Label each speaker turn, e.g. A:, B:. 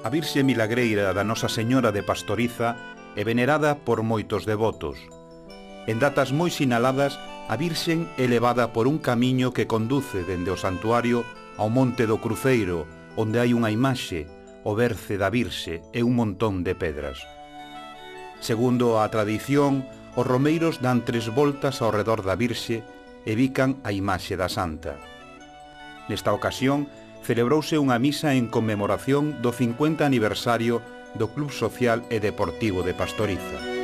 A: A Virxe Milagreira da Nosa Señora de Pastoriza é venerada por moitos devotos. En datas moi sinaladas, a Virxen é levada por un camiño que conduce dende o santuario ao Monte do Cruceiro, onde hai unha imaxe, o berce da Virxe e un montón de pedras. Segundo a tradición, os romeiros dan 3 voltas ao redor da Virxe e bican a imaxe da Santa. Nesta ocasión, celebrouse unha misa en conmemoración do 50 aniversario do Club Social e Deportivo de Pastoriza.